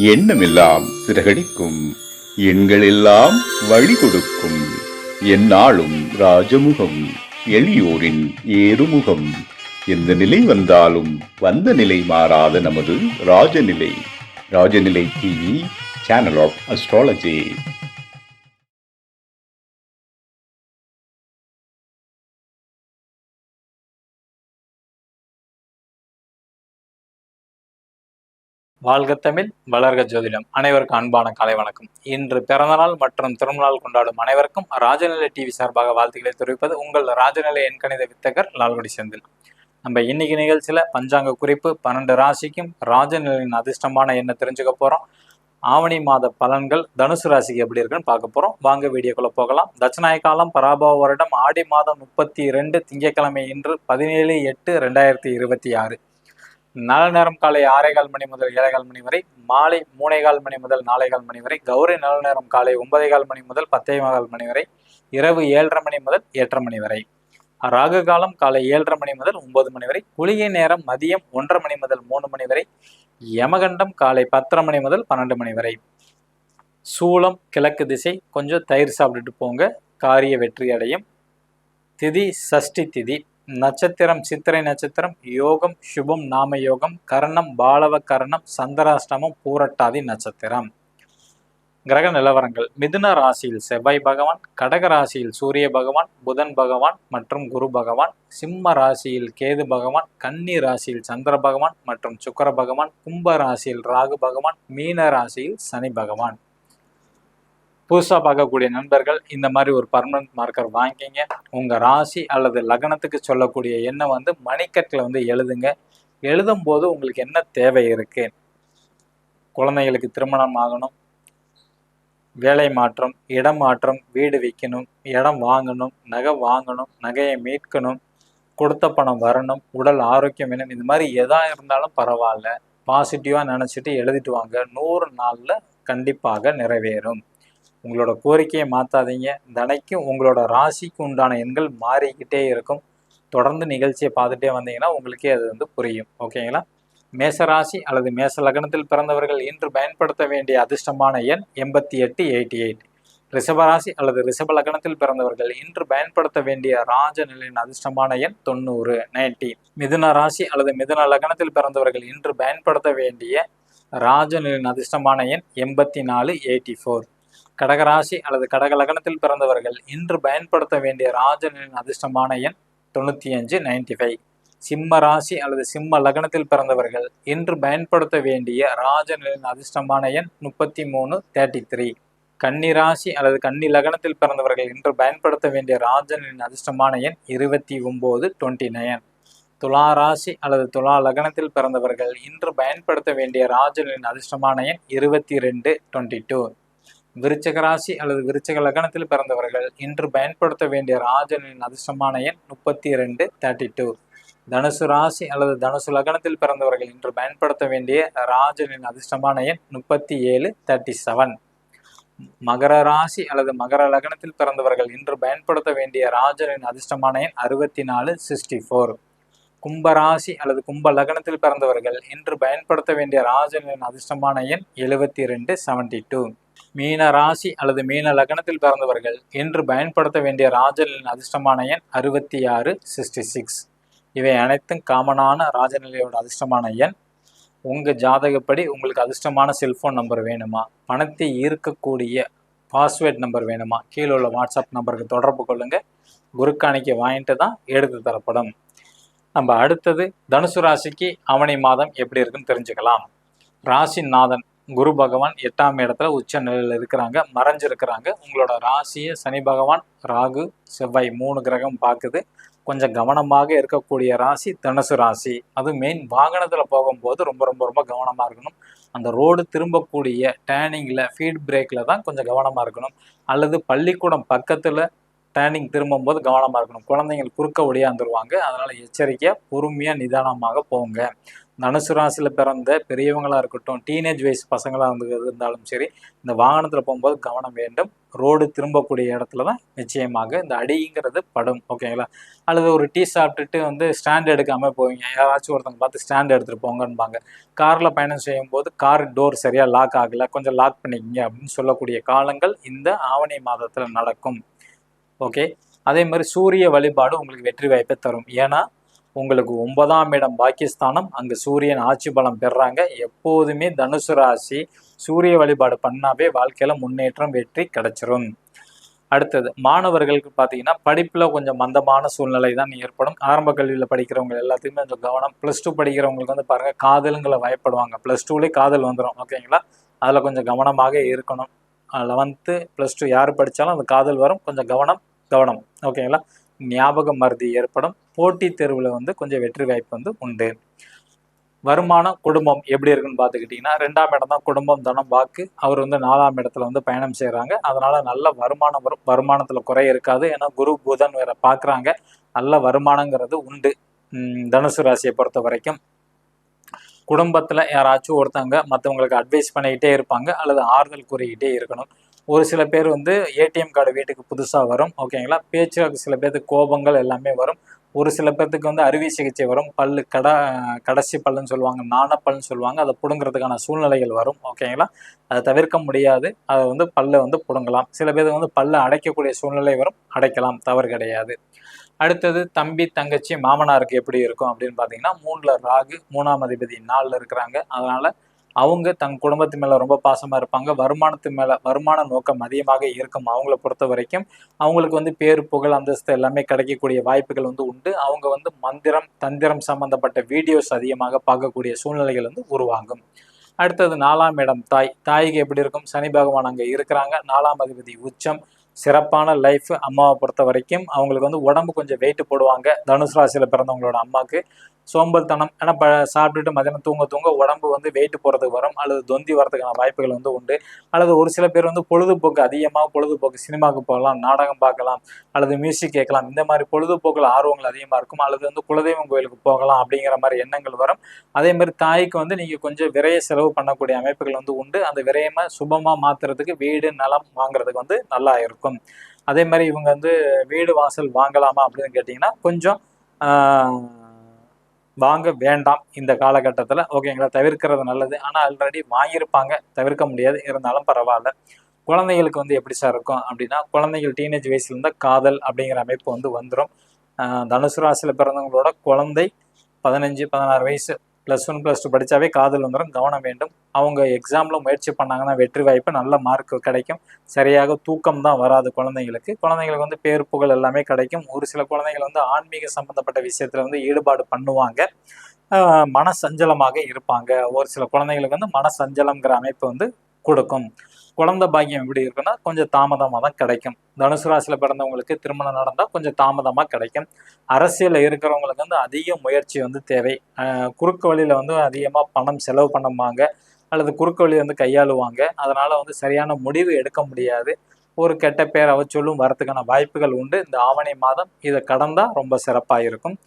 எண்ணமெல்லாம் சிறகடிக்கும், எண்களெல்லாம் வழி கொடுக்கும், எந்நாளும் ராஜமுகம், எளியோரின் ஏறுமுகம். எந்த நிலை வந்தாலும் வந்த நிலை மாறாத நமது Rajanilai. Rajanilai TV, channel of astrology. வாழ்க தமிழ், வளர்க ஜோதிடம். அனைவருக்கும் அன்பான காலை வணக்கம். இன்று பிறந்தநாள் மற்றும் திருநாள் கொண்டாடும் அனைவருக்கும் ராஜநிலை டிவி சார்பாக வாழ்த்துக்களை தெரிவிப்பது உங்கள் ராஜநிலை எண்கணித வித்தகர் லால்குடி செந்தில். நம்ம இன்னைக்கு நிகழ்ச்சியில பஞ்சாங்க குறிப்பு 12 ராசிக்கும் ராஜநிலையின் அதிர்ஷ்டமான என்ன தெரிஞ்சுக்க போறோம். ஆவணி மாத பலன்கள் தனுசு ராசிக்கு எப்படி இருக்குன்னு பார்க்க போறோம். வாங்க வீடியோக்குள்ள போகலாம். தட்சநாய காலம் பராபவ வருடம் ஆடி மாதம் 32 திங்கட்கிழமை இன்று 17/8/2026. நல்ல நேரம் காலை 6:15 மணி முதல் 7:15 மணி வரை, மாலை 3:15 மணி முதல் 4:15 மணி வரை, கௌரி நல்ல நேரம் காலை 9:15 மணி முதல் 10:15 மணி வரை, இரவு 7:30 மணி முதல் 8:30 மணி வரை. ராகு காலம் காலை 7:30 மணி முதல் 9 மணி வரை, குளிகை நேரம் மதியம் 1:30 மணி முதல் 3 மணி வரை, யமகண்டம் காலை 10:30 மணி முதல் 12 மணி வரை. சூலம் கிழக்கு திசை. கொஞ்சம் தயிர் சாப்பிட்டுட்டு போங்க, காரிய வெற்றி அடையும். திதி சஷ்டி திதி. நட்சத்திரம் சித்திரை நட்சத்திரம். யோகம் சுபம் நாம யோகம். கரணம் பாலவ கரணம். சந்திராஷ்டமம் பூரட்டாதி நட்சத்திரம். கிரக நிலவரங்கள். மிதுன ராசியில் செவ்வாய் பகவான், கடக ராசியில் சூரிய பகவான், புதன் பகவான் மற்றும் குரு பகவான், சிம்ம ராசியில் கேது பகவான், கன்னி ராசியில் சந்திர பகவான் மற்றும் சுக்கர பகவான், கும்ப ராசியில் ராகு பகவான், மீன ராசியில் சனி பகவான். புதுசாக பார்க்கக்கூடிய நண்பர்கள் இந்த மாதிரி ஒரு பர்மனன்ட் மார்க்கர் வாங்கிக்கிங்க. உங்கள் ராசி அல்லது லக்னத்துக்கு சொல்லக்கூடிய எண்ணை மணிக்கட்டில் எழுதுங்க. எழுதும் போது உங்களுக்கு என்ன தேவை இருக்கு. குழந்தைகளுக்கு திருமணம் ஆகணும், வேலை மாற்றம், இடம் மாற்றம், வீடு விற்கணும், இடம் வாங்கணும், நகை வாங்கணும், நகையை மீட்கணும், கொடுத்த பணம் வரணும், உடல் ஆரோக்கியம் வேணும், இந்த மாதிரி எதா இருந்தாலும் பரவாயில்ல, பாசிட்டிவாக நினச்சிட்டு எழுதிட்டு வாங்க. 100 நாளில் கண்டிப்பாக நிறைவேறும். உங்களோட கோரிக்கையை மாற்றாதீங்க. தினைக்கும் உங்களோட ராசிக்கு உண்டான எண்கள் மாறிக்கிட்டே இருக்கும். தொடர்ந்து நிகழ்ச்சியை பார்த்துட்டே வந்தீங்கன்னா உங்களுக்கே அது புரியும். ஓகேங்களா? மேசராசி அல்லது மேச லக்னத்தில் பிறந்தவர்கள் இன்று பயன்படுத்த வேண்டிய அதிர்ஷ்டமான எண் 8888. ரிஷபராசி அல்லது ரிஷப லக்னத்தில் பிறந்தவர்கள் இன்று பயன்படுத்த வேண்டிய ராஜநிலையின் அதிர்ஷ்டமான எண் 90 மிதுன ராசி அல்லது மிதுன லக்னத்தில் பிறந்தவர்கள் இன்று பயன்படுத்த வேண்டிய ராஜநிலையின் அதிர்ஷ்டமான எண் 84 கடகராசி அல்லது கடக லக்னத்தில் பிறந்தவர்கள் இன்று பயன்படுத்த வேண்டிய ராஜநிலையின் அதிர்ஷ்டமான எண் 95 சிம்ம ராசி அல்லது சிம்ம லக்னத்தில் பிறந்தவர்கள் இன்று பயன்படுத்த வேண்டிய ராஜநிலையின் அதிர்ஷ்டமான எண் 33 கன்னி ராசி அல்லது கன்னி லக்னத்தில் பிறந்தவர்கள் இன்று பயன்படுத்த வேண்டிய ராஜநிலையின் அதிர்ஷ்டமான எண் 29 துலா ராசி அல்லது துலா லக்னத்தில் பிறந்தவர்கள் இன்று பயன்படுத்த வேண்டிய ராஜநிலையின் அதிர்ஷ்டமான எண் 22 விருச்சிக ராசி அல்லது விருச்சிக லக்னத்தில் பிறந்தவர்கள் இன்று பயன்படுத்த வேண்டிய ராஜநிலையின் அதிர்ஷ்டமான எண் 32 தனுசு ராசி அல்லது தனுசு லக்னத்தில் பிறந்தவர்கள் இன்று பயன்படுத்த வேண்டிய ராஜநிலையின் அதிர்ஷ்டமான எண் 37 மகர ராசி அல்லது மகர லக்னத்தில் பிறந்தவர்கள் இன்று பயன்படுத்த வேண்டிய ராஜநிலையின் அதிர்ஷ்டமான எண் 64 கும்ப ராசி அல்லது கும்ப லக்னத்தில் பிறந்தவர்கள் இன்று பயன்படுத்த வேண்டிய ராஜநிலையின் அதிர்ஷ்டமான எண் 72 மீன ராசி அல்லது மீன லக்னத்தில் பிறந்தவர்கள் இன்று பயன்படுத்த வேண்டிய ராஜநிலையின் அதிர்ஷ்டமான எண் 66 இவை அனைத்தும் காமனான ராஜநிலையோட அதிர்ஷ்டமான எண். உங்கள் ஜாதகப்படி உங்களுக்கு அதிர்ஷ்டமான செல்ஃபோன் நம்பர் வேணுமா, பணத்தை ஈர்க்கக்கூடிய பாஸ்வேர்ட் நம்பர் வேணுமா, கீழே உள்ள வாட்ஸ்அப் நம்பருக்கு தொடர்பு கொள்ளுங்க. குருக்காணிக்கை வாங்கிட்டு தான் எடுத்து தரப்படும். நம்ம அடுத்தது தனுசு ராசிக்கு ஆவணி மாதம் எப்படி இருக்குன்னு தெரிஞ்சுக்கலாம். ராசி நாதன் குரு பகவான் 8ஆம் இடத்துல உச்ச நிலையில் இருக்கிறாங்க, மறைஞ்சிருக்கிறாங்க. உங்களோட ராசியை சனி பகவான், ராகு, செவ்வாய் 3 கிரகம் பார்க்குது. கொஞ்சம் கவனமாக இருக்கக்கூடிய ராசி தனுசு ராசி. அது மெயின் வாகனத்தில் போகும்போது ரொம்ப ரொம்ப ரொம்ப கவனமாக இருக்கணும். அந்த ரோடு திரும்பக்கூடிய டேர்னிங்கில் ஃபீட் பிரேக்கில் தான் கொஞ்சம் கவனமாக இருக்கணும். அல்லது பள்ளிக்கூடம் பக்கத்தில் டேர்னிங் திரும்பும்போது கவனமாக இருக்கணும். குழந்தைங்கள் குறுக்க ஒடியாந்துருவாங்க. அதனால் எச்சரிக்கையாக பொறுமையாக நிதானமாக போங்க. தனுசு ராசியில் பிறந்த பெரியவங்களாக இருக்கட்டும், டீனேஜ் வயசு பசங்களாக இருந்தாலும் சரி, இந்த வாகனத்தில் போகும்போது கவனம் வேண்டும். ரோடு திரும்பக்கூடிய இடத்துல தான் நிச்சயமாக இந்த அடிங்கிறது படும். ஓகேங்களா? அல்லது ஒரு டீ சாப்பிட்டுட்டு வந்து ஸ்டாண்ட் எடுக்காமல் போவீங்க, யாராச்சும் ஒருத்தவங்க பார்த்து ஸ்டாண்ட் எடுத்துகிட்டு போங்கன்பாங்க. காரில் பயணம் செய்யும்போது கார் டோர் சரியாக லாக் ஆகலை, கொஞ்சம் லாக் பண்ணிக்கிங்க அப்படின்னு சொல்லக்கூடிய காலங்கள் இந்த ஆவணி மாதத்தில் நடக்கும். ஓகே, அதே மாதிரி சூரிய வழிபாடு உங்களுக்கு வெற்றி வாய்ப்பை தரும். ஏன்னா உங்களுக்கு 9ஆம் இடம் பாக்கியஸ்தானம், அங்கே சூரியன் ஆட்சி பலம் பெறாங்க. எப்போதுமே தனுசு ராசி சூரிய வழிபாடு பண்ணாவே வாழ்க்கையில் முன்னேற்றம் வெற்றி கிடைச்சிரும். அடுத்தது மாணவர்களுக்கு பார்த்தீங்கன்னா படிப்பில் கொஞ்சம் மந்தமான சூழ்நிலை தான் ஏற்படும். ஆரம்ப கல்வியில் படிக்கிறவங்க எல்லாத்தையுமே கொஞ்சம் கவனம். +2 படிக்கிறவங்களுக்கு வந்து பாருங்கள், காதலுங்களை பயப்படுவாங்க. +2லேயே காதல் வந்துடும். ஓகேங்களா? அதில் கொஞ்சம் கவனமாக இருக்கணும். 11th +2 யார் படித்தாலும் அந்த காதல் வரும். கொஞ்சம் கவனம். ஓகேங்களா? ஞாபக மறதி ஏற்படும். போட்டித் தேர்வில் வந்து கொஞ்சம் வெற்றி வாய்ப்பு வந்து உண்டு. வருமானம், குடும்பம் எப்படி இருக்குன்னு பார்த்துக்கிட்டிங்கன்னா 2ஆம் இடம் தான் குடும்பம், தனம், வாக்கு. அவர் வந்து 4ஆம் இடத்துல வந்து பயணம் செய்கிறாங்க. அதனால் நல்ல வருமானம் வரும். வருமானத்தில் குறை இருக்காது. ஏன்னா குரு புதன் வேற பார்க்குறாங்க. நல்ல வருமானங்கிறது உண்டு. தனுசு ராசியை பொறுத்த வரைக்கும் குடும்பத்தில் யாராச்சும் ஒருத்தவங்க மற்றவங்களுக்கு அட்வைஸ் பண்ணிக்கிட்டே இருப்பாங்க, அல்லது ஆறுதல் கூறிக்கிட்டே இருக்கணும். ஒரு சில பேர் வந்து ஏடிஎம் கார்டு வீட்டுக்கு புதுசாக வரும். ஓகேங்களா? பேச்சுக்கு சில பேருக்கு கோபங்கள் எல்லாமே வரும். ஒரு சில பேர்த்துக்கு வந்து அறுவை சிகிச்சை வரும். பல்லு கடைசி பல்லுன்னு சொல்லுவாங்க, நாணப்பல்னு சொல்லுவாங்க. அதை பிடுங்கிறதுக்கான சூழ்நிலைகள் வரும். ஓகேங்களா? அதை தவிர்க்க முடியாது. அதை வந்து பல்லை வந்து பிடுங்கலாம். சில பேருக்கு வந்து பல்லை அடைக்கக்கூடிய சூழ்நிலை வரும். அடைக்கலாம், தவறு கிடையாது. அடுத்தது தம்பி, தங்கச்சி, மாமனாருக்கு எப்படி இருக்கும் அப்படின்னு பார்த்தீங்கன்னா 3ல் ராகு, 3ஆம் அதிபதி 4ல் இருக்கிறாங்க. அதனால் அவங்க தன் குடும்பத்து மேலே ரொம்ப பாசமாக இருப்பாங்க. வருமானத்து மேலே வருமான நோக்கம் அதிகமாக இருக்கும். அவங்கள பொறுத்த வரைக்கும் அவங்களுக்கு வந்து பேர், புகழ், அந்தஸ்து எல்லாமே கிடைக்கக்கூடிய வாய்ப்புகள் வந்து உண்டு. அவங்க வந்து மந்திரம், தந்திரம் சம்பந்தப்பட்ட வீடியோஸ் அதிகமாக பார்க்கக்கூடிய சூழ்நிலைகள் வந்து உருவாகும். அடுத்தது 4ஆம் இடம் தாய்க்கு எப்படி இருக்கும்? சனி பகவான் அங்கே இருக்கிறாங்க. 4ஆம் அதிபதி உச்சம். சிறப்பான லைஃப். அம்மாவை பொறுத்த வரைக்கும் அவங்களுக்கு வந்து உடம்பு கொஞ்சம் வெயிட் போடுவாங்க. தனுசு ராசியில் பிறந்தவங்களோட அம்மாவுக்கு சோம்பல்தனம். ஏன்னா சாப்பிட்டுட்டு மதியானம் தூங்க உடம்பு வந்து வெயிட் போகிறதுக்கு வரும், அல்லது தொந்தி வரதுக்கான வாய்ப்புகள் வந்து உண்டு. அல்லது ஒரு சில பேர் வந்து பொழுதுபோக்கு சினிமாவுக்கு போகலாம், நாடகம் பார்க்கலாம், அல்லது மியூசிக் கேட்கலாம். இந்த மாதிரி பொழுதுபோக்கில் ஆர்வங்கள் அதிகமாக இருக்கும். அல்லது வந்து குலதெய்வம் கோயிலுக்கு போகலாம் அப்படிங்கிற மாதிரி எண்ணங்கள் வரும். அதே மாதிரி தாய்க்கு வந்து நீங்கள் கொஞ்சம் விரைய செலவு பண்ணக்கூடிய அமைப்புகள் வந்து உண்டு. அந்த விரயமாக சுபமாக மாற்றுறதுக்கு வீடு, நிலம் வாங்குறதுக்கு வந்து நல்லா இருக்கும். அதே மாதிரி இவங்க வந்து வீடு வாசல் வாங்கலாமா அப்படின்னு கேட்டிங்கன்னா கொஞ்சம் வாங்க வேண்டாம் இந்த காலகட்டத்தில். ஓகேங்களா? தவிர்க்கிறது நல்லது. ஆனால் ஆல்ரெடி வாங்கியிருப்பாங்க, தவிர்க்க முடியாது. இருந்தாலும் பரவாயில்ல. குழந்தைகளுக்கு வந்து எப்படி சார் இருக்கும் அப்படின்னா, குழந்தைகள் டீனேஜ் வயசுல இருந்தால் காதல் அப்படிங்கிற அமைப்பு வந்து வந்துடும். தனுசு ராசியில் பிறந்தவங்களோட குழந்தை 15, 16 வயசு +1, +2 படித்தாவே காதல் வந்துடும். கவனம் வேண்டும். அவங்க எக்ஸாமில் முயற்சி பண்ணாங்கன்னா வெற்றி வாய்ப்பு, நல்ல மார்க் கிடைக்கும். சரியாக தூக்கம் தான் வராது குழந்தைங்களுக்கு வந்து பேர், புகழ் எல்லாமே கிடைக்கும். ஒரு சில குழந்தைகள் வந்து ஆன்மீக சம்பந்தப்பட்ட விஷயத்தில் வந்து ஈடுபாடு பண்ணுவாங்க. மனசஞ்சலமாக இருப்பாங்க. ஒரு சில குழந்தைங்களுக்கு வந்து மனசஞ்சலம்ங்கிற அமைப்பு வந்து கொடுக்கும். குழந்தை பாக்கியம் எப்படி இருக்குன்னா கொஞ்சம் தாமதமாக தான் கிடைக்கும். தனுசு ராசியில் பிறந்தவங்களுக்கு திருமணம் நடந்தால் கொஞ்சம் தாமதமாக கிடைக்கும். அரசியலில் இருக்கிறவங்களுக்கு வந்து அதிக முயற்சி வந்து தேவை. குறுக்கு வழியில் வந்து அதிகமாக பணம் செலவு பண்ணுவாங்க, அல்லது குறுக்கு வழி வந்து கையாளுவாங்க. அதனால் வந்து சரியான முடிவு எடுக்க முடியாது. ஒரு கெட்ட பேர் அவச்சொல்லும் வரத்துக்கான வாய்ப்புகள் உண்டு. இந்த ஆவணி மாதம் இதை கடந்தால் ரொம்ப சிறப்பாக இருக்கும்.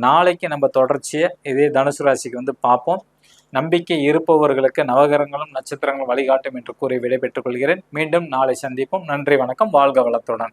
நாளைக்கு நம்ம தொடர்ச்சியை இதே தனுசு ராசிக்கு வந்து பார்ப்போம். நம்பிக்கை இருப்பவர்களுக்கு நவகிரகங்களும் நட்சத்திரங்களும் வழிகாட்டும் என்று கூறி விடைபெற்றுக் கொள்கிறேன். மீண்டும் நாளை சந்திப்போம். நன்றி, வணக்கம். வாழ்க வளத்துடன்.